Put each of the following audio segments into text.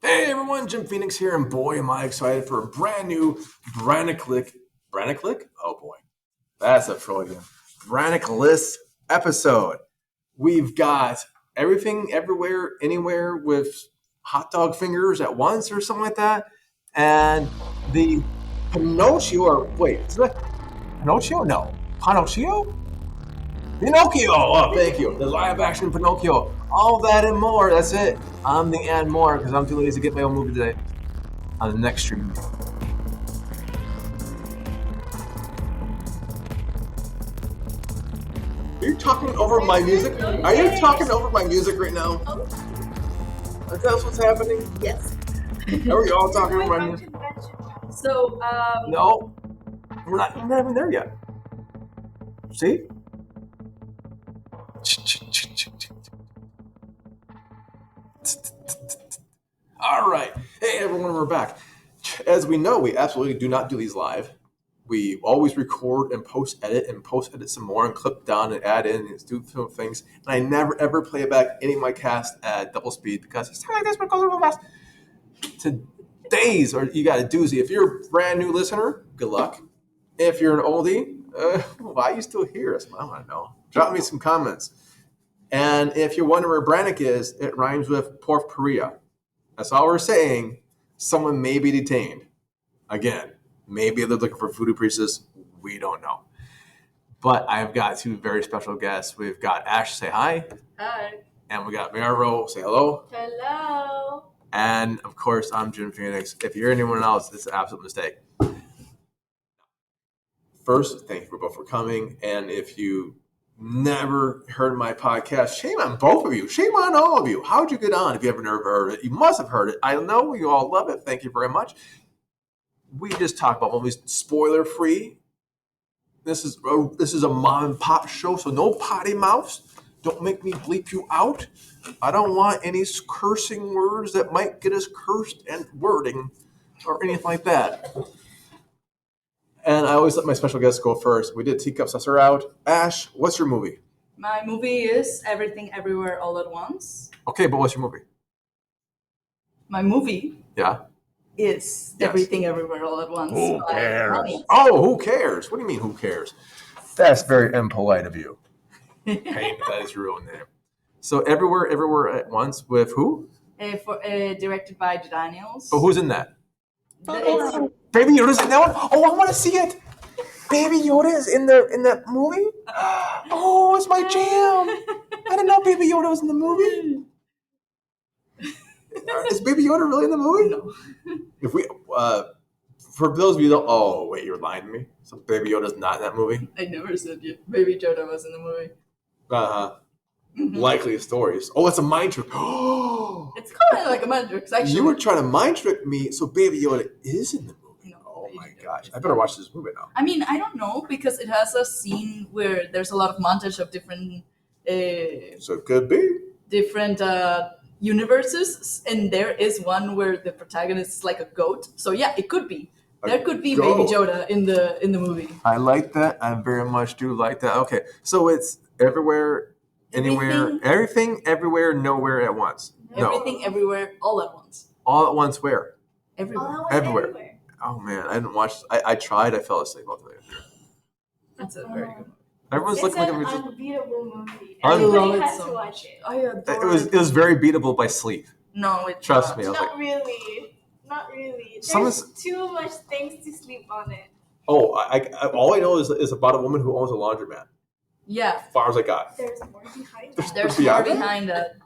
Hey everyone, Jim Phoenix here, and boy am I excited for a brand new Brannyk. Oh boy, that's a Freudian. Brannyk list episode. We've got everything, everywhere, anywhere with hot dog fingers at once or something like that. And the Pinocchio, or wait, is that Pinocchio? No. Pinocchio? Pinocchio! Oh, thank you. The live action Pinocchio. All that and more. That's it. I'm the and more because I'm too lazy to get my own movie today. On the next stream. Are you talking over my music? Are you talking over my music right now? Is that what's happening? Yes. Are we all talking over my music? So, No. We're not even there yet. See? All right. Hey, everyone, we're back. As we know, we absolutely do not do these live. We always record and post-edit some more and clip down and add in and do film things. And I never, ever play back any of my cast at double speed because it's like this, but it goes real fast. Today's, or you got a doozy. If you're a brand new listener, good luck. If you're an oldie, why are you still here? That's what I want to know. Drop me some comments. And if you're wondering where Brannyk is, it rhymes with Porphyria. That's all we're saying. Someone may be detained. Again, maybe they're looking for voodoo priestess. We don't know. But I've got two very special guests. We've got Ash, say hi. hi. And we got Miro, say hello. Hello. And of course, I'm Jim Phoenix. If you're anyone else, it's an absolute mistake. First, thank you both for coming. And if you never heard my podcast, shame on both of you. Shame on all of you. How'd you get on if you ever never heard it? You must have heard it. I know you all love it. Thank you very much. We just talk about movies spoiler free. This is a mom and pop show, so no potty mouths. Don't make me bleep you out. I don't want any cursing words that might get us cursed and wording or anything like that. And I always let my special guests go first. We did Teacups Us Are Out. Ash, what's your movie? My movie is Everything Everywhere All at Once. Okay, but what's your movie? My movie Yeah. is Everything Everywhere All at Once. Who cares? Oh, who cares? What do you mean, who cares? That's very impolite of you. Hey, that is your real name. So Everywhere at Once with who? Directed by Daniels. But who's in that? It's Baby Yoda's in that one? Oh, I want to see it. Baby Yoda is in that movie? Oh, it's my jam. I didn't know Baby Yoda was in the movie. Is Baby Yoda really in the movie? No. If we, for those of you who don't, oh, wait, you're lying to me? So Baby Yoda's not in that movie? I never said Baby Yoda was in the movie. Likely stories. Oh, it's a mind trick. It's kind of like a mind trick, actually. You were trying to mind trick me, so Baby Yoda is in the movie. No, Oh Baby my Yoda gosh. is I better watch this movie now. I mean, I don't know, because it has a scene where there's a lot of montage of different So it could be. universes, and there is one where the protagonist is like a goat. So yeah, it could be. There could be goat. Baby Yoda in the movie. I like that. I very much do like that. Okay, so it's everywhere, anywhere, everything, everywhere, nowhere at once. Everything, everywhere, all at once. All at once where? Everywhere. Everywhere. Oh man, I didn't watch. I tried. I fell asleep all the way. That's a very good movie. Everyone's It's looking an at me. unbeatable movie. I love Everybody it has so to watch it. I adore It was very beatable by sleep. No, it's Trust not. me. I was Not like, really. Not really. There's Someone's- too much things to sleep on it. oh, I all I know is about a woman who owns a laundromat. Yeah, As far as I got. There's more behind There's- that. there's Beyond more that? behind that.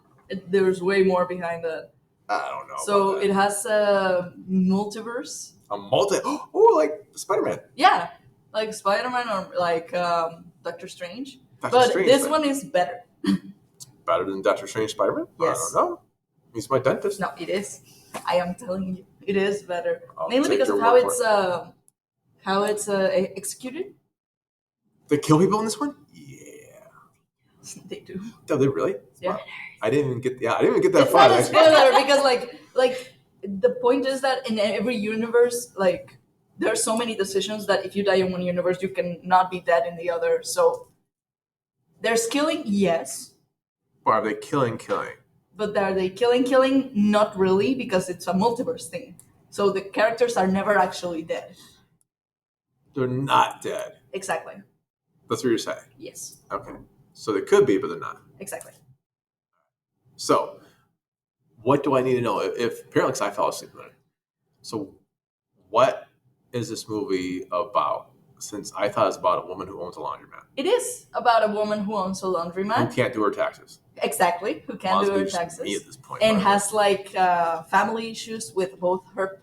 There's way more behind that. I don't know. So about that. it has a multiverse. A multi. Oh, like Spider-Man. Yeah, like Spider-Man or like Doctor Strange. Doctor But Strange, this but one is better. better than Doctor Strange Spider-Man. Yes. I don't know. He's my dentist. No, it is. I am telling you, it is better. I'll Mainly take because of your how word it's executed. They kill people in this one? Yeah. They do. Oh, they really? Yeah. Wow. I didn't even get that It's far. not a spoiler because like the point is that in every universe, like there are so many decisions that if you die in one universe, you can not be dead in the other. So there's killing, yes, Or are they killing? But are they killing? Not really, because it's a multiverse thing. So the characters are never actually dead. They're not dead. Exactly. That's what you're saying. Yes. Okay. So they could be, but they're not. Exactly. So, what do I need to know? If apparently, 'cause I fell asleep on it. So, what is this movie about? Since I thought it's about a woman who owns a laundromat It is about a woman who owns a who laundromat. can't do her taxes. Exactly. Who can't do her Honestly, just me taxes. at this point, And by the way. has like family issues with both her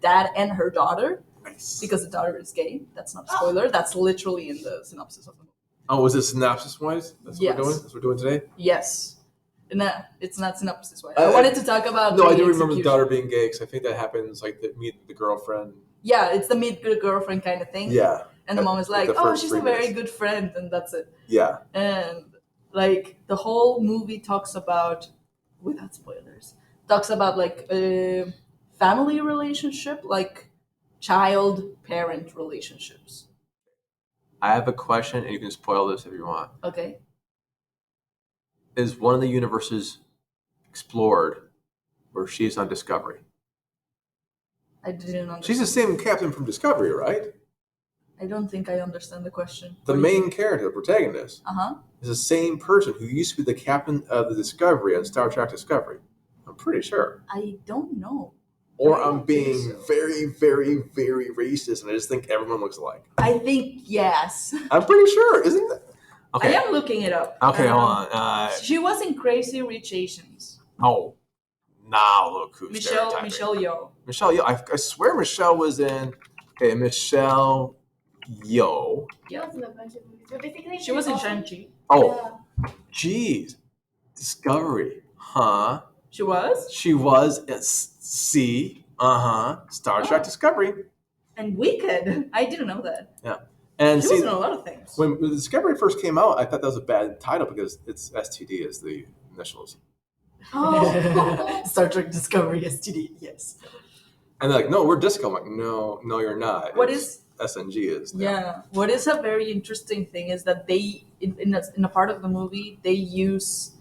dad and her daughter, Nice. because the daughter is gay. That's not a spoiler. That's literally in the synopsis of the movie. Oh, was this synopsis wise? That's what Yes. we're doing. That's what we're doing today. Yes. No, it's not synopsis wise. I I wanted to talk about. No, I the do remember the execution. daughter being gay because I think that happens like the meet the girlfriend. Yeah, it's the meet good girlfriend kind of thing. Yeah. And the mom is like, the "Oh, first she's 3 a very minutes. good friend," and that's it. Yeah. And like the whole movie talks about, without spoilers, talks about like a family relationship, like child-parent relationships. I have a question, and you can spoil this if you want. Okay. Is one of the universes explored where she's on Discovery? I didn't understand. She's the same captain from Discovery, right? I don't think I understand the question. The main character, the protagonist, Uh-huh. is the same person who used to be the captain of the Discovery on Star Trek Discovery. I'm pretty sure. I don't know. Or I I'm don't being think so. very, very, very racist, and I just think everyone looks alike. I think yes. I'm pretty sure, isn't it? Okay. I am looking it up. Okay, hold on. She was in Crazy Rich Asians. Oh, now look who's Michelle stereotyping. Yeoh. Michelle Yeoh. I swear Michelle was in. Okay, Michelle Yeoh. She was in a bunch of movies. But basically, She was in also- Shang-Chi. Oh, jeez. Discovery. Huh? She was? She was at Star Trek Oh. Discovery. And Wicked. I didn't know that. And She see, was in a lot of things. when Discovery first came out, I thought that was a bad title because it's STD as the initials. Oh. Star Trek Discovery STD, yes. And they're like, no, we're Disco. I'm like, no, you're not. What It's SNG is. now. Yeah. What is a very interesting thing is that they, in a part of the movie, they use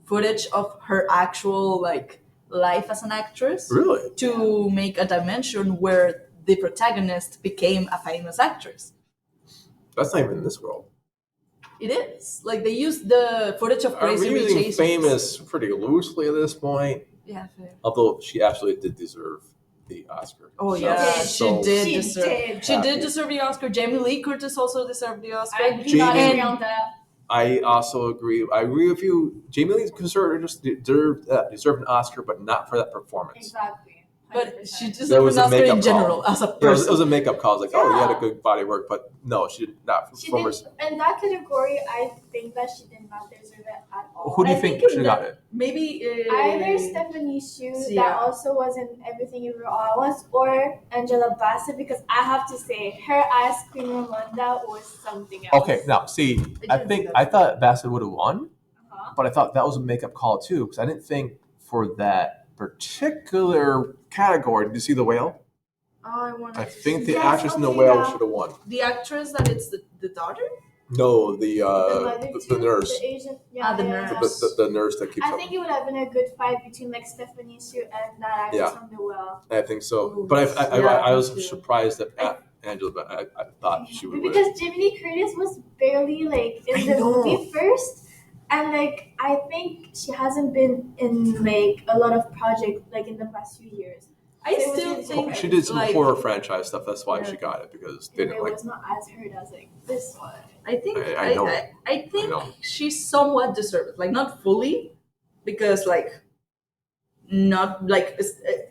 footage of her actual like life as an actress Really? to make a dimension where the protagonist became a famous actress. That's not even in this world. It is. Like they use the footage of We're Crazy Rich using Asians. famous pretty loosely at this point. Yeah, fair. Although she absolutely did deserve the Oscar. Oh So- yeah, so she did She deserve. did. She happy. did deserve the Oscar. Jamie Lee Curtis also deserved the Oscar. I do not Jamie- agree on that. I also agree. I agree with you. Jamie Lee Curtis deserved an Oscar, but not for that performance. Exactly. But 100%. she That deserved was an a Oscar in makeup general call. as a Yeah, it was person. a makeup call. It's like, oh, you had a Yeah. good body work, but no, she did not. She Performance. did, in that category, I think that she did not deserve it at all. Who do you I think think should in have got that- it? Maybe Either Stephanie Hsu, Yeah. that also was in Everything Everywhere All at Once, or Angela Bassett, because I have to say, her as Queen Ramonda was something else. Okay, now see, I didn't think see that. I thought Bassett would have won, Uh-huh. but I thought that was a makeup call too because I didn't think for that particular category. Did you see The Whale? Oh, I want. I think the Yes, actress in The okay, Whale yeah. should have won. The actress that it's the daughter. No, The mother the too, nurse, the Asian, yeah, the yeah, nurse. yeah. the nurse that keeps I up. think it would have been a good fight between like Stephanie Hsu and that actress Yeah. from The Well. I think so, Ooh, but yeah, I was me too. surprised that Angela. But I thought she would win. Because Jamie Lee Curtis was barely like I in the know. movie first, and like I think she hasn't been in like a lot of projects like in the past few years. I So it was still really think She did some like, horror franchise stuff. That's why Yeah. she got it because they It didn't like. was not as heard as like this one. I think I know. I think know. she somewhat deserved it. Like not fully, because like not like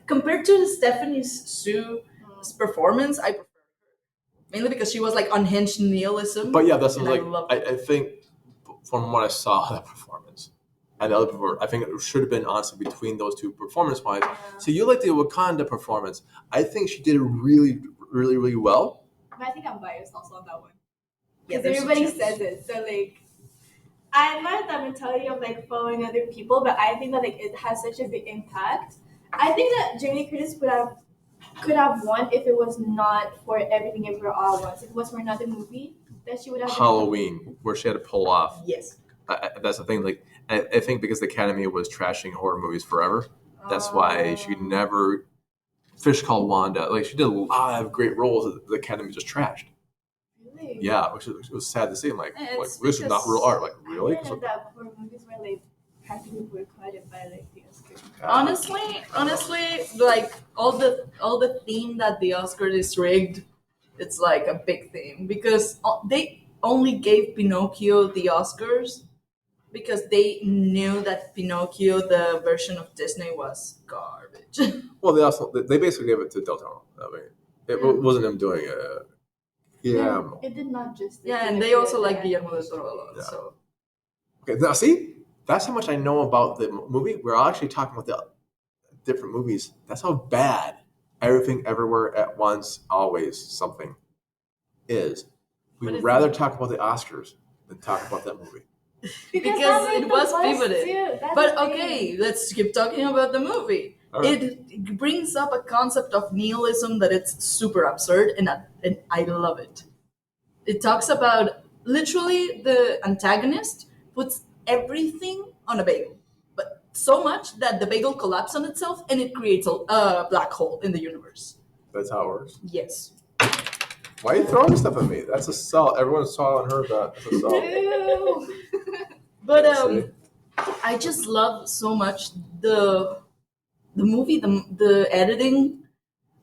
compared to Stephanie Hsu's performance, I prefer her mainly because she was like unhinged nihilism. But yeah, that's And like I love I think from what I saw of that performance and the other performance, I think it should have been honestly between those two performance wise. So you like the Wakanda performance? I think she did it really, really, really well. But I think I'm biased also on that one. Yeah, Because there's a everybody chance. says it. So like I'm not that mentality of like following other people, but I think that like it has such a big impact. I think that Jamie Lee Curtis could have won if it was not for Everything Everywhere All at Once. If it was for another movie, that she would have Halloween, where she had to pull off. Yes. That's the thing. Like And I think because the Academy was trashing horror movies forever, that's why she never. Fish Called Wanda, like she did a lot of great roles that the Academy just trashed. Really? Yeah, which was sad to see. I'm like, It's this is not real art. Like, really? I didn't know that horror movies were like practically boycotted by like the Oscars. Honestly, like all the theme that the Oscars is rigged, it's like a big theme because they only gave Pinocchio the Oscars because they knew that Pinocchio, the version of Disney, was garbage. Well, they basically gave it to Del Toro. I mean, it wasn't him doing it. Yeah. It did not just. Yeah, and they also like Guillermo del Toro a lot. Yeah. So Okay, now see, that's how much I know about the movie. We're actually talking about the different movies. That's how bad Everything Everywhere at Once, Always Something is. What We'd is rather it? talk about the Oscars than talk about that movie. because that made it the was buzz, pivoted. too. That's But the thing. okay, let's keep talking about the movie. All right. It brings up a concept of nihilism that it's super absurd, and I love it. It talks about literally the antagonist puts everything on a bagel, but so much that the bagel collapses on itself and it creates a black hole in the universe. That's how it works. Yes. Why are you throwing stuff at me? That's a sell. Everyone saw and heard that. That's a sell. Ew. But See? I just love so much the movie, the editing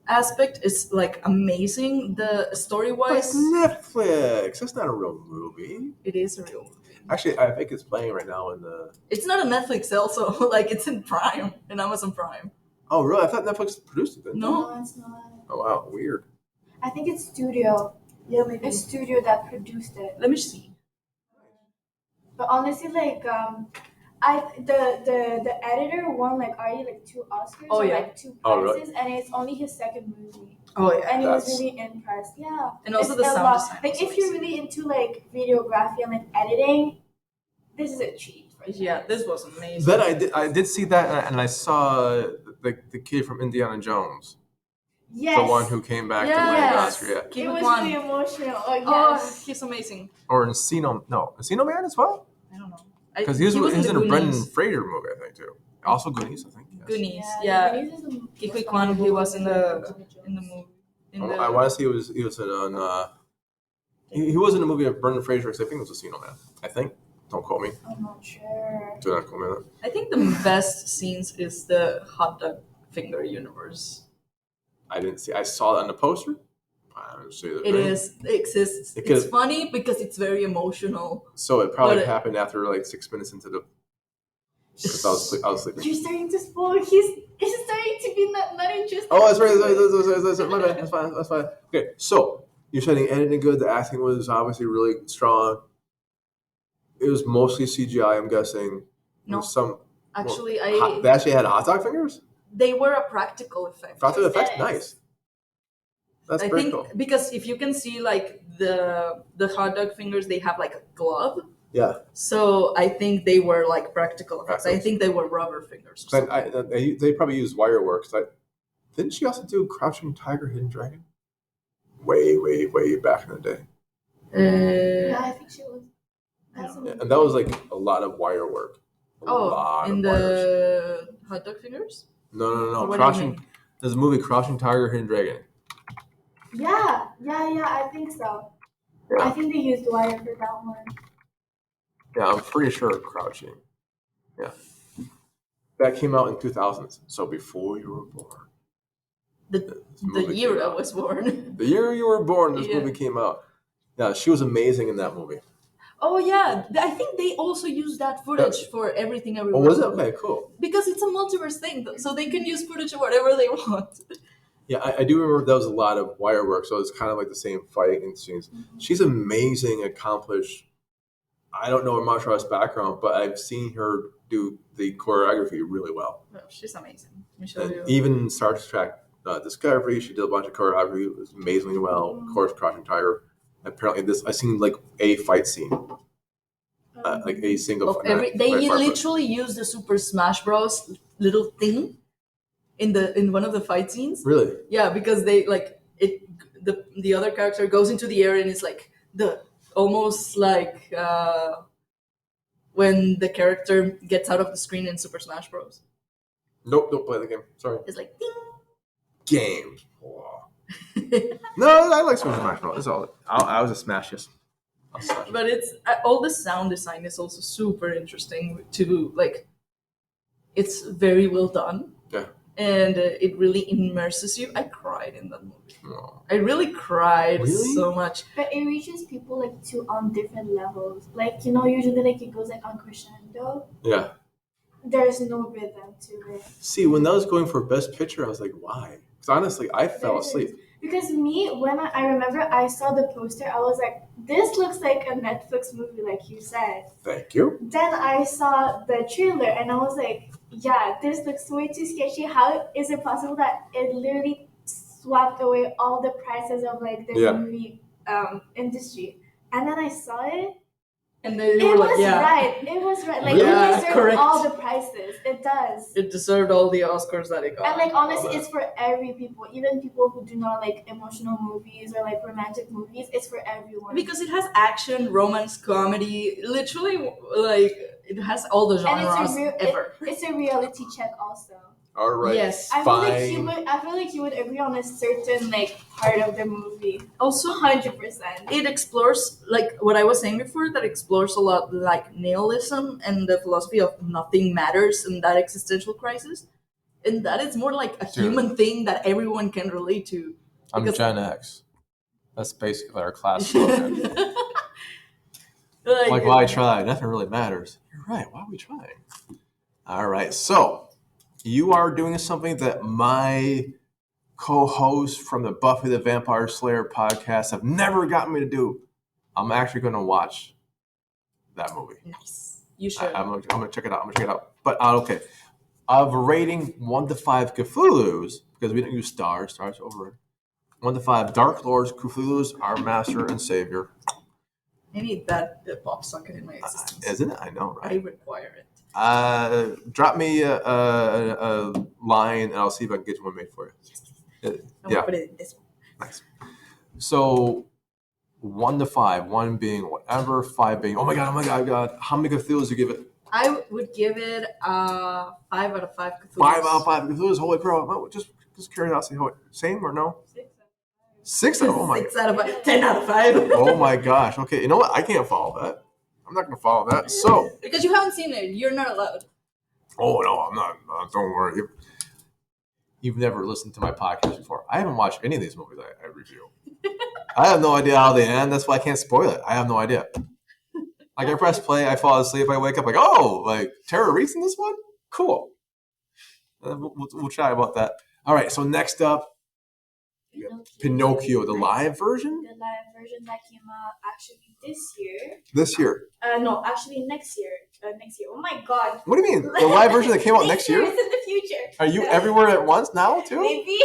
aspect is like amazing. The story But it's wise, Netflix. That's not a real movie. it is a real movie. Actually, I think it's playing right now in the. It's not a Netflix also, like it's in Prime, in Amazon Prime. Oh, really? I thought Netflix produced it. Didn't they? No. No, it's not. Oh, wow. Weird. I think it's studio. Yeah, maybe. It's studio that produced it. Let me see. But honestly, like the editor won like already like 2 Oscars Oh, or yeah. like 2 Oh, really? prizes, and it's only his second movie, Oh yeah. and he was That's- really impressed. Yeah, And also It's the a sound lot. design Like was if you're amazing. really into like videography and like editing, this is a cheat. Yeah, this was amazing. Then I did see that, and I saw the kid from Indiana Jones, Yes. the one who came back to win the Yes. Oscar, yeah. It Keep was it one. really emotional. Oh Oh, yes. he's amazing. Or Encino Man as well, I don't know. because he was the in a Brendan Goonies. Fraser movie, I think too. Also Goonies, I think. Yes. Goonies, yeah. Goonies is the Keep most it one. He was in the memorable movie. I want to say he was in he was in a movie of Brendan Fraser because I think it was Encino Man. I think. Don't quote me. I'm not sure. Do not quote me on that. I think the best scenes is the hot dog finger universe. I didn't see. I saw it on the poster. I didn't see the It thing. exists. It could- It's funny because it's very emotional. So it probably But it- happened after like 6 minutes into the. Because I was sleeping. You're starting to spoil. He's starting to be not interested. Oh, that's right. That's right. My bad. That's fine. Okay, so you're saying editing good. The acting was obviously really strong. It was mostly CGI, I'm guessing. No. Some Actually, they actually had hot dog fingers. they were a practical effect. Practical effects, Yes. nice. That's I very think cool. because if you can see like the hot dog fingers, they have like a glove. Yeah, So I think they were like practical effects. I Practicals. think they were rubber fingers. Or something. they probably used wire work. Didn't she also do Crouching Tiger, Hidden Dragon? Way back in the day. Yeah, I think she was. That's Yeah, and that was like a lot of wire work. A lot in of wires. the hot dog fingers? No. What do you Crouching. mean? There's a movie, Crouching Tiger, Hidden Dragon. Yeah, I think so. Yeah. I think they used wire for that one. Yeah, I'm pretty sure Crouching. Yeah. That came out in 2000s, so before you were born. This The movie year came I out. was born. The year you were born, this Yeah. movie came out. Yeah, she was amazing in that movie. Oh yeah, I think they also use that footage for everything Oh, everywhere. was it? Okay, cool. Because it's a multiverse thing, so they can use footage of whatever they want. Yeah, I do remember that was a lot of wire work, so it's kind of like the same fighting scenes. She's amazing, accomplished. I don't know her martial arts background, but I've seen her do the choreography really well. Oh, she's amazing. Let me show And you. even in Star Trek Discovery, she did a bunch of choreography. It was amazingly well. Of course, Crouching Tiger. Apparently, I seen like a fight scene, like a single. Of they literally use the Super Smash Bros. Little thing in one of the fight scenes. Really? Yeah, because they like it. The other character goes into the air and it's like the almost like when the character gets out of the screen in Super Smash Bros. Nope, don't play the game. Sorry. It's like ding. Game. Wow. No, I like Super Smash Bros. That's all. I was a Smash, yes. But it's all the sound design is also super interesting to like. It's very well done. Yeah. And it really immerses you. I cried in that movie. Oh. I really cried Really? so much. But it reaches people like to on different levels. Like, you know, usually like it goes like on crescendo. Yeah. There's no rhythm to it. See, when I was going for Best Picture, I was like, why? Because honestly, I fell asleep. Because me, when I remember I saw the poster, I was like, this looks like a Netflix movie, like you said. Thank you. Then I saw the trailer and I was like, yeah, this looks way too sketchy. How is it possible that it literally swept away all the prices of like the movie industry? And then I saw it. And then It was right. It was right. Like, Yeah, it deserved correct. all the prices. It does. It deserved all the Oscars that it got. And like honestly, it's for every people, even people who do not like emotional movies or like romantic movies. It's for everyone. Because it has action, romance, comedy, literally like it has all the genres ever. It's a reality check also. All right. Yes. I feel like you would agree on a certain like part of the movie. Also, 100%. it explores like what I was saying before. That explores a lot like nihilism and the philosophy of nothing matters and that existential crisis, and that is more like a human thing that everyone can relate to. I'm Gen X. That's basically our class slogan. Like, why try? Nothing really matters. You're right. Why are we trying? All right. So, you are doing something that my co-hosts from the Buffy the Vampire Slayer podcast have never gotten me to do. I'm actually going to watch that movie. Nice. You should. I'm going to check it out. But, okay. Of rating 1 to 5 Cthulhu's, because we don't use stars over 1 to 5 Dark Lords, Cthulhu's our master and savior. I need that pop socket in my existence. Isn't it? I know, right? I require it. Drop me a line, and I'll see if I can get one made for you. Yes. I'm gonna put it in this one. Nice. So, 1 to 5, 1 being whatever, 5 being, oh my god. How many Cthulhu's do you give it? I would give it 5 out of 5 Cthulhu's. 5 out of 5 Cthulhu's. Holy pro! Just curiosity. Same or no? 6 out of 5. 6 out of 5. 10 out of 5. Oh my gosh. Okay, you know what? I can't follow that. I'm not going to follow that. So because you haven't seen it, you're not allowed. Oh no, I'm not. Don't worry. You've never listened to my podcast before. I haven't watched any of these movies I review. I have no idea how they end. That's why I can't spoil it. I have no idea. Like I press play, I fall asleep, I wake up like, oh, like Tara Reid's in this one? Cool. We'll chat about that. All right. So next up, Pinocchio, the live version. The live version that came out actually this year. This year? No, actually next year. Oh my god. What do you mean? The live version that came out next year? It's in the future. Are you everywhere at once now too? Maybe.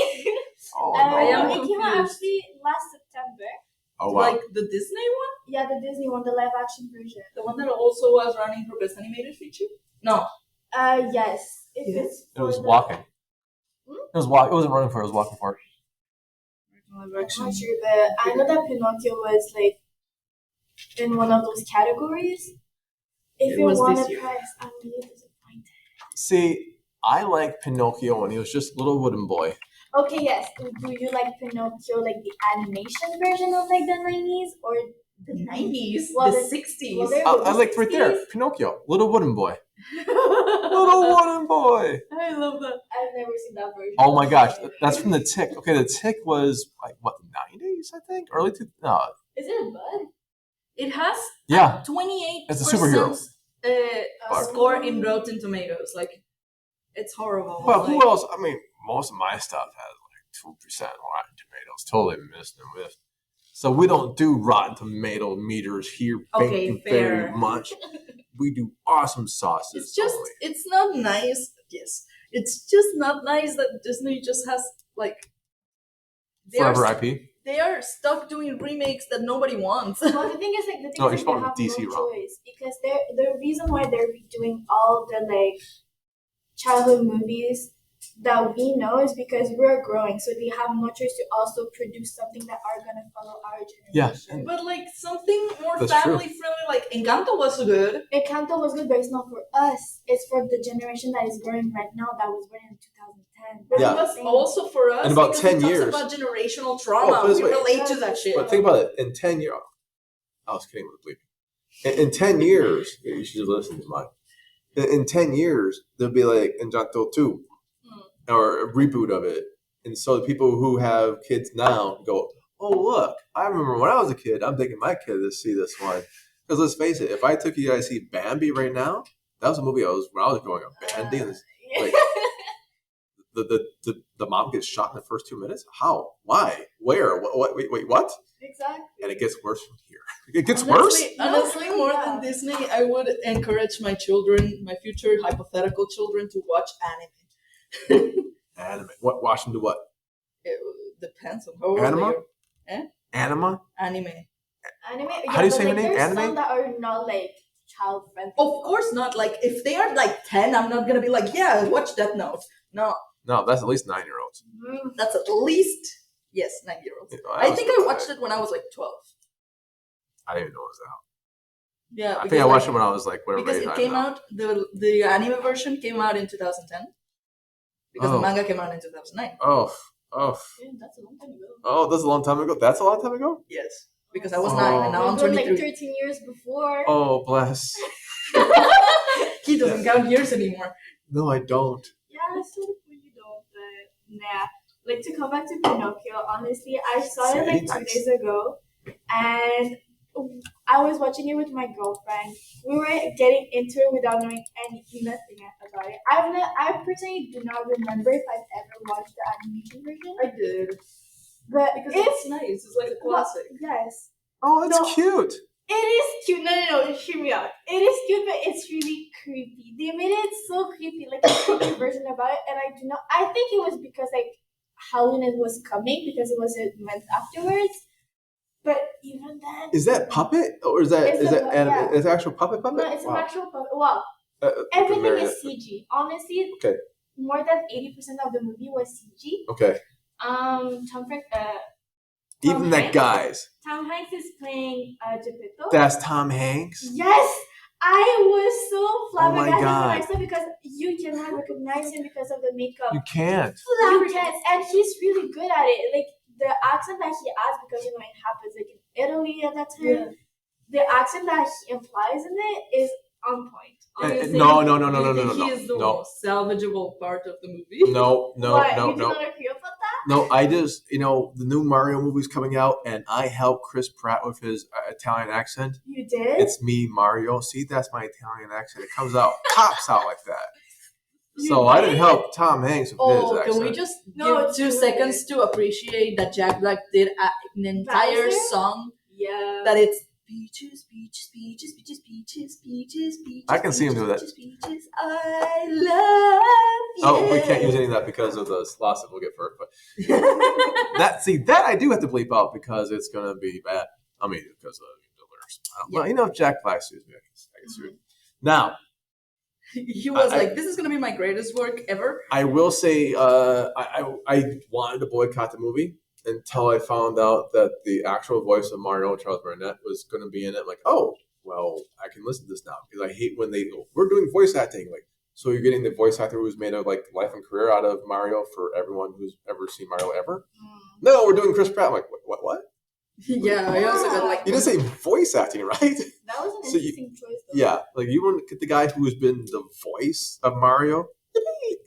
Oh no. It came out actually last September. Oh wow. Like the Disney one? Yeah, the Disney one, the live action version. The one that also was running for Best Animated Feature? No. Yes. It was walking. It wasn't running for it. It was walking for it. I'm not sure, but I know that Pinocchio was like in one of those categories. If you want a prize, I'm really disappointed. See, I like Pinocchio when he was just a little wooden boy. Okay, yes. Do you like Pinocchio like the animation version of like the 90s or the 90s? Well, the 60s? Well, I like right there. Pinocchio, little wooden boy. Little wooden boy. I love that. I've never seen that version. Oh my gosh, that's from The Tick. Okay, The Tick was like what, the 90s, I think, early to no. Is it a bud? It has 28%. It's a superhero. Score in Rotten Tomatoes. Like, it's horrible. Well, who else? I mean, most of my stuff has like 2% Rotten Tomatoes. Totally missed them with. So we don't do Rotten Tomato meters here. Okay, thank you fair. very much. We do awesome sauces. It's just, it's not nice. Yes. It's just not nice that Disney just has, like... Forever IP. They are stuck doing remakes that nobody wants. Well, the thing is, like, No, they you're have DC no wrong. choice because the reason why they're redoing all the like childhood movies that we know is because we're growing, so they have no choice to also produce something that are gonna follow our generation. But like something more That's family friendly, like Encanto was good. Encanto was good, but it's not for us. It's for the generation that is growing right now, that was born in 2010. But Yeah. it was also for us In about because 10 it talks years. about generational trauma. Oh, We relate to that shit. But think about it. In 10 years, I was kidding with bleeping. In 10 years, you should just listen to mine. In 10 years, there'll be like Encanto 2 or a reboot of it. And so the people who have kids now go, oh, look, I remember when I was a kid, I'm taking my kid to see this one. Because let's face it, if I took you guys to see Bambi right now, that was a movie when I was growing up. Bambi, and like, the mom gets shot in the first 2 minutes? How? Why? Where? What? Wait, what? Exactly. And it gets worse from here. It gets worse? Honestly, more than Disney, I would encourage my children, my future hypothetical children, to watch anime. Anime. What? Watch them do what? It depends on how old Anima? they are. Anima? Anime. How do you say the name? There's Anime? some that are not like child friendly. Of course not. Like if they are like 10, I'm not gonna be like, yeah, watch Death Note. No, that's at least 9-year-olds. that's at least 9-year-olds. You know, I think I watched it when I was like 12. I didn't even know it was out. Yeah, I think I watched it when I was like whatever. because it came out. The anime version came out in 2010. Because the manga came out in 2009. Oh. Yeah, that's a long time ago. Oh, that's a long time ago. That's a long time ago. Yes, because I was 9 and now I'm 23. Like 13 years before. Oh, bless. He doesn't count years anymore. No, I don't. Yeah, it's sort of when you don't, but nah. Like to come back to Pinocchio, honestly, I saw it like 2 days ago, and I was watching it with my girlfriend. We were getting into it without knowing nothing about it. I personally do not remember if I've ever watched the animation version. I did. But because it's nice. It's like a classic. Yes. Oh, it's cute. It is cute. No, hear me out. It is cute, but it's really creepy. They made it so creepy, like a creepy version about it, and I think it was because like Halloween was coming because it was a month afterwards. But even then, is that puppet or is that is it actual puppet? No, it's an actual puppet. Well, everything is CG. Honestly, more than 80% of the movie was CG. Okay. Even that guy's. Tom Hanks is playing Geppetto. That's Tom Hanks? Yes! I was so flabbergasted when God. I saw because you cannot recognize him because of the makeup. You can't. You can't. And he's really good at it. Like, the accent that he has, because, it happens, like, in Italy at that time. Yeah. The accent that he implies in it is on point. No. He is the most salvageable part of the movie. No. You do not agree about that? No, I just, the new Mario movie's coming out, and I helped Chris Pratt with his Italian accent. You did? It's me, Mario. See, that's my Italian accent. It comes out, pops out like that. So I didn't help Tom Hanks with his accent. Can we just give 2 seconds to appreciate that Jack Black did an entire song? Yeah. That it's peaches, peaches, peaches, peaches, peaches, peaches, peaches. I can see him do that. Peaches, I love you. Oh, we can't use any of that because of the lawsuit we'll get for it. But that I do have to bleep out because it's gonna be bad. I mean, because of the lyrics. Well, if Jack Black sues me, I can sue him. Now. He was like, "This is gonna be my greatest work ever." I will say, I wanted to boycott the movie until I found out that the actual voice of Mario, Charles Burnett, was going to be in it. I'm like, oh, well, I can listen to this now because I hate when they go, we're doing voice acting. Like, so you're getting the voice actor who's made a life and career out of Mario for everyone who's ever seen Mario ever. No, we're doing Chris Pratt. I'm like, what? Yeah, I also got like. You didn't say voice acting, right? That was an interesting choice, though. Yeah, like you want to get the guy who's been the voice of Mario.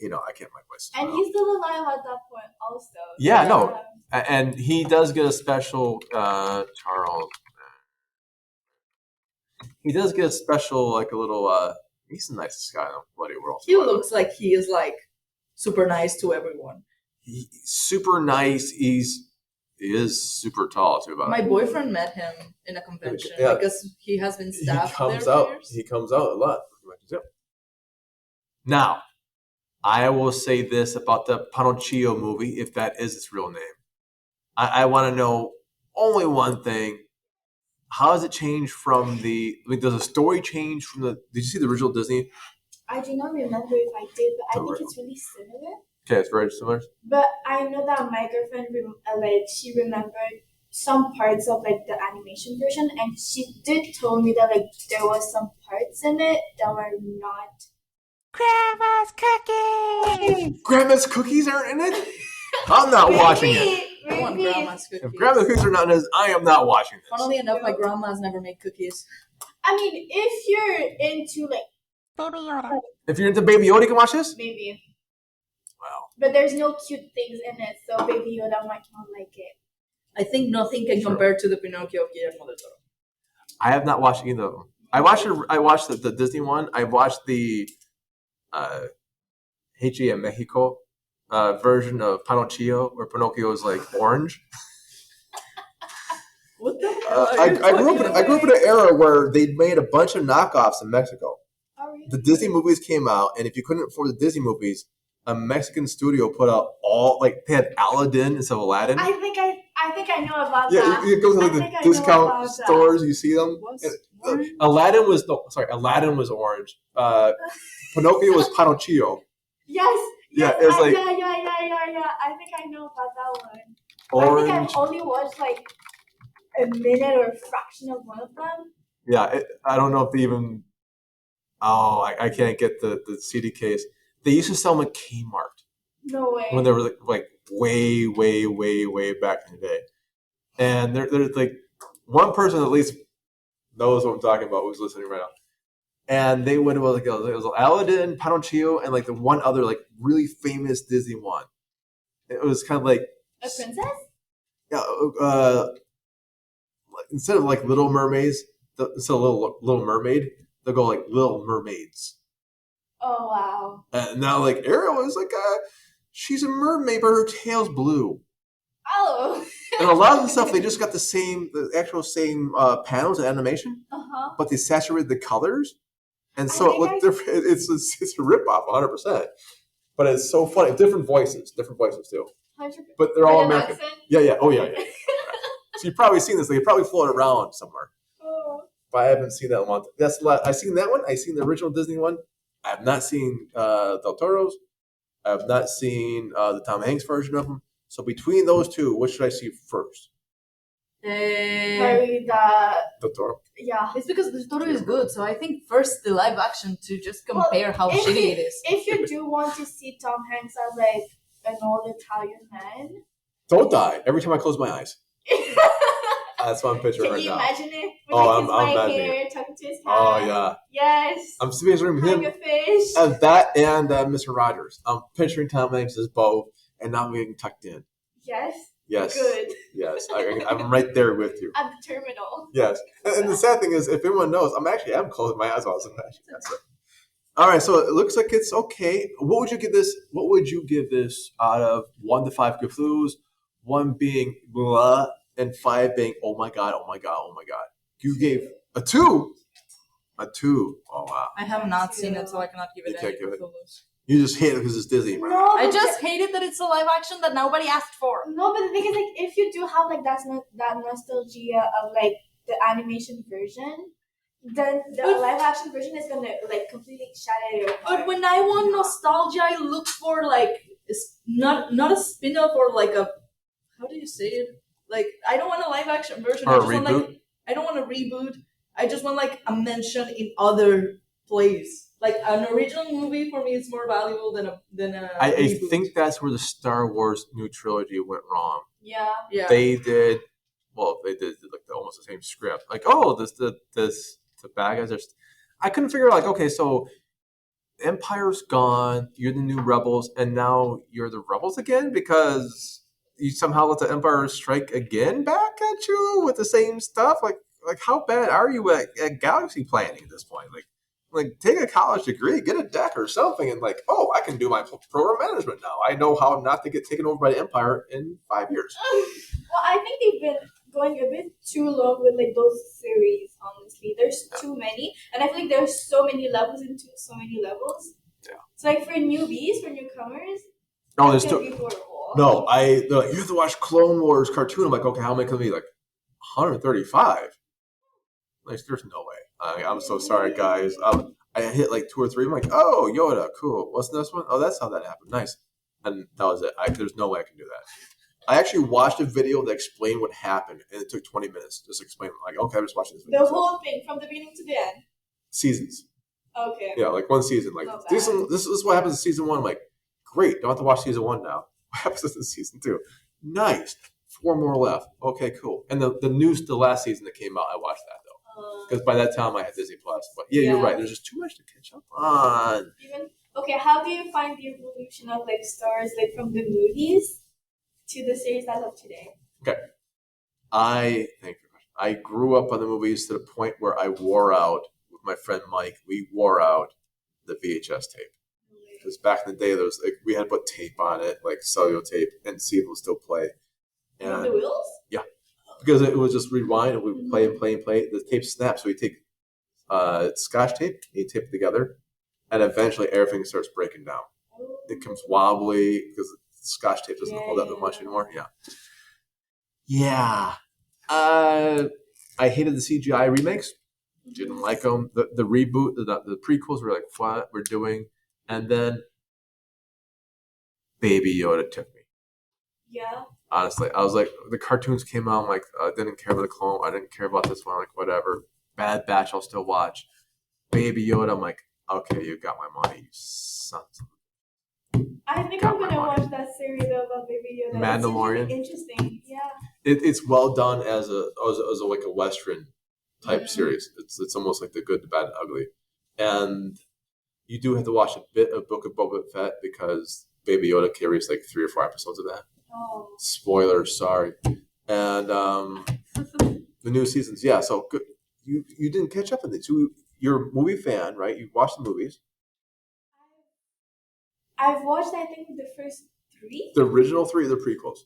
I can't my voice. And he's still alive at that point, also. Yeah, no, and he does get a special Charles. He does get a special, like a little. He's the nicest guy in the bloody world. He looks like he is like super nice to everyone. He's super nice. He is super tall too. My boyfriend met him in a convention because he has been staffed there for years. He comes out a lot. Now, I will say this about the Pinocchio movie, if that is its real name. I want to know only one thing. How does it change from does the story change from did you see the original Disney? I do not remember if I did, but I think it's really similar. Okay, it's very similar. But I know that my girlfriend, she remembered some parts of like the animation version, and she did tell me that like there was some parts in it that were not. Grandma's cookies! Grandma's cookies aren't in it? I'm not watching it. I want Maybe. grandma's cookies. If grandma's cookies are not in it, I am not watching this. Funnily enough, my grandma's never made cookies. I mean, if you're into like Baby Yoda. If you're into Baby Yoda, you can watch this? maybe, Wow. but there's no cute things in it, so Baby Yoda might not like it. I think nothing can compare to the Pinocchio of Guillermo del Toro. I have not watched either of them. I watched the Disney one. I watched the HM Mexico version of Pinocchio, where Pinocchio is like orange. What the hell? I grew up in an era where they made a bunch of knockoffs in Mexico. Oh, really? The Disney movies came out, and if you couldn't afford the Disney movies, a Mexican studio put out they had Aladdin instead of Aladdin. I think I know about Yeah, that. you go to like I think the I know discount about that. stores, you see them. What's And, orange? Aladdin was orange. Pinocchio was Pinocchio. Yes. Yeah, yes, it was like yeah. I think I know about that one. I orange. think I've only watched like a minute or a fraction of one of them. Yeah, I don't know if they even. Oh, I can't get the CD case. They used to sell them at Kmart No way. when they were like way back in the day. And there's like one person at least knows what I'm talking about who's listening right now. And they went about it was Aladdin, Pinocchio, and like the one other like really famous Disney one. It was kind of like A princess? yeah, instead of like Little Mermaids, instead of Little Mermaid, they'll go like Little Mermaids. Oh wow. And now like Ariel is like she's a mermaid, but her tail's blue. Oh. And a lot of the stuff they just got the actual same panels and animation, Uh-huh. but they saturated the colors, and I so it think looked different. It's a ripoff, 100%. But it's so funny. Different voices too. 100%. But they're all With an American. accent? Yeah. Oh yeah. So you've probably seen this. They probably float around somewhere. Oh. But I haven't seen that one. I've seen that one. I've seen the original Disney one. I have not seen Del Toro's. I have not seen the Tom Hanks version of them. So between those two, what should I see first? Probably Del Toro. yeah. It's because the story is good, so I think first the live action to just compare how if shitty you- it is. If you do want to see Tom Hanks as like an old Italian man, Don't die. Every time I close my eyes. That's what I'm picturing can right you now. imagine it? With Oh, like, his I'm white imagining hair tucked into his hat. Oh yeah. Yes. I'm picturing him Like a fish. that and Mr. Rogers. I'm picturing Tom Hanks as both and not getting tucked in. Yes. Yes. Good. Yes. I'm right there with you. At the terminal. Yes. And the sad thing is, if anyone knows, I'm closing my eyes while I was imagining that. So. All right. So it looks like it's okay. What would you give this? What would you give this out of 1 to 5 Cthulhu's? 1 being blah and 5 being oh my god. You gave a 2. A 2. Oh wow. I have not seen it, so I cannot give You it can't any give it. Cthulhu's. You just hate it because it's Disney. Right? No, I but just hated that it's a live action that nobody asked for. No, but the thing is, like, if you do have like that nostalgia of like the animation version, then the But- live action version is gonna like completely shatter your heart. But when I want nostalgia, I look for like not a spin-off or like a how do you say it? Like I don't want a live action version. Or I a just want like I don't want a reboot. I just want like a mention in other plays. Like an original movie for me is more valuable than a I reboot. think that's where the Star Wars new trilogy went wrong. Yeah. yeah. They did like almost the same script. Like, oh, the bad guys are. I couldn't figure out like, okay, so Empire's gone, you're the new rebels, and now you're the rebels again because you somehow let the Empire strike again back at you with the same stuff. Like how bad are you at galaxy planning at this point? Like take a college degree, get a deck or something, and like, oh, I can do my program management now. I know how not to get taken over by the Empire in 5 years. Well, I think they've been going a bit too long with like those series. Honestly, there's too many, and I feel like there's so many levels into so many levels. Yeah. So like for newbies, for newcomers, No, there's it's gonna two. be horrible. No, they're like, you have to watch Clone Wars cartoon. I'm like, okay, how many can it be? Like 135. Like, there's no way. I'm so sorry, guys. I hit like 2 or 3. I'm like, oh, Yoda, cool. What's the next one? Oh, that's how that happened. Nice. and that was it. There's no way I can do that. I actually watched a video that explained what happened, and it took 20 minutes just to explain. Like, okay, I'm just watching this video. The whole thing from the beginning to the end. Seasons. Okay. Yeah, like one season. Like this is what happens in season 1. I'm like, great, don't have to watch season 1 now. What happens in season 2? Nice. 4 more left. Okay, cool. And the last season that came out, I watched that though, because by that time I had Disney Plus. But yeah, you're right. There's just too much to catch up on. Okay, how do you find the evolution of like stars like from the movies to the series as of today? Okay, thank you. I grew up on the movies to the point where I wore out with my friend Mike. We wore out the VHS tape. Because back in the day, there was like we had to put tape on it, like cellular tape, and see if it would still play. And the wheels? Yeah, because it was just rewind, and we would play and play and play. The tape snaps, so we take Scotch tape, and you tape it together, and eventually everything starts breaking down. It comes wobbly because Scotch tape doesn't hold up that much anymore. Yeah. I hated the CGI remakes. Didn't like them. The reboot, the prequels were like, what we're doing. And then Baby Yoda took me. Yeah. Honestly, I was like, the cartoons came out. I'm like, I didn't care about the clone. I didn't care about this one. Like, whatever. Bad Batch, I'll still watch. Baby Yoda, I'm like, okay, you got my money, you sons of. I think I'm gonna watch that series about Baby Yoda. Mandalorian. It's really interesting. Yeah. It's well done as a like a Western type series. It's almost like the good, the bad, and ugly. And you do have to watch a bit of Book of Boba Fett because Baby Yoda carries like 3 or 4 episodes of that. Oh. Spoilers, sorry. And the new seasons, yeah. So good. You didn't catch up on these. You're a movie fan, right? You watched the movies. I've watched, I think, the first 3. The original 3 or the prequels?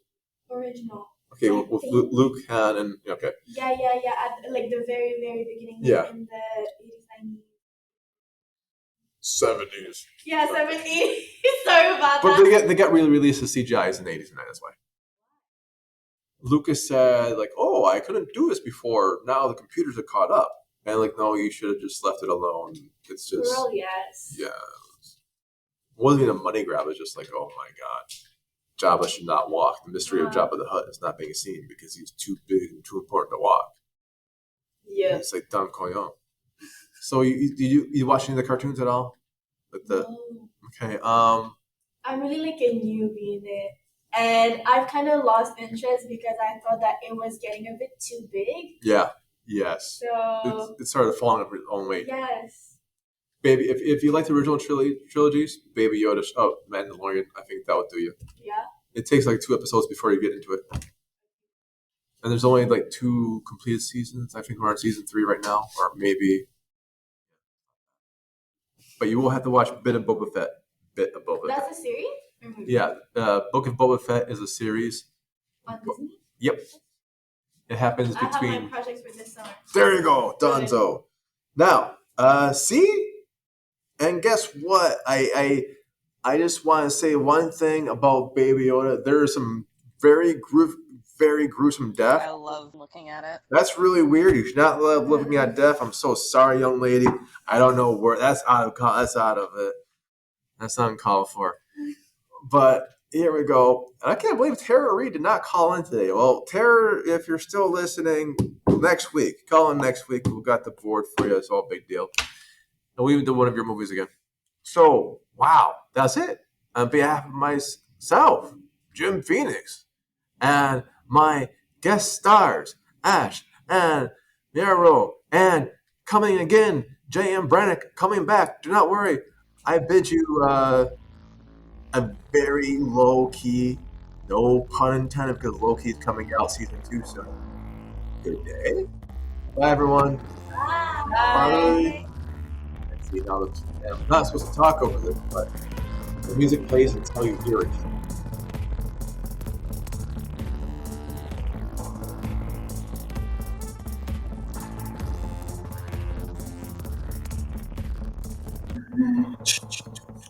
Original. Okay, with Luke, Han, and okay. Yeah. At like the very, very beginning. Yeah. In the 80s, 70s. Yeah, 70s. Sorry about but that. But they got really released as CGIs in the 80s and 90s. That's why. Lucas said, like, oh, I couldn't do this before. Now the computers are caught up. And like, no, you should have just left it alone. It's just. Girl, yes. Yeah. It wasn't even a money grab. It was just like, oh my God. Jabba should not walk. The mystery of Jabba the Hutt is not being seen because he's too big and too important to walk. Yeah. It's like Don Corleone. So you watch any of the cartoons at all? No. Okay. I'm really like a newbie in it. And I've kind of lost interest because I thought that it was getting a bit too big. Yeah. Yes. So it started falling of its own weight. Yes. Baby, if you like the original trilogies, Baby Yoda, Mandalorian, I think that would do you. Yeah. It takes like 2 episodes before you get into it. And there's only like 2 completed seasons. I think we're on season 3 right now, or maybe. But you will have to watch Bit of Boba Fett. That's a series? Yeah. Book of Boba Fett is a series. On Disney? Yep. It happens between. I have my projects for this summer. There you go, Donzo. Now, see? And guess what? I just want to say one thing about Baby Yoda. There is some very gruesome death. I love looking at it. That's really weird. You should not love looking at death. I'm so sorry, young lady. I don't know where that's out of it. That's not uncalled for. But here we go. And I can't believe Tara Reid did not call in today. Well, Tara, if you're still listening, next week. Call in next week. We've got the board for you. It's all a big deal. And we even do one of your movies again. So, wow. That's it. On behalf of myself, Jim Phoenix, and my guest stars, Ash and Nero, and coming again, JM Brannyk, coming back. Do not worry. I bid you a very low-key, no pun intended, because low-key is coming out season 2 soon. Good day. Bye, everyone. Bye. See, now I'm not supposed to talk over this, but the music plays until you hear it.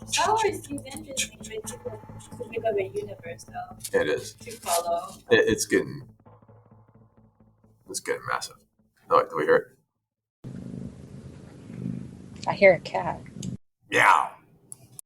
Star Wars seems interesting, but it's a bit of a universe, though. It is. To follow. It's getting massive. Oh, do we hear it? I hear a cat. Meow.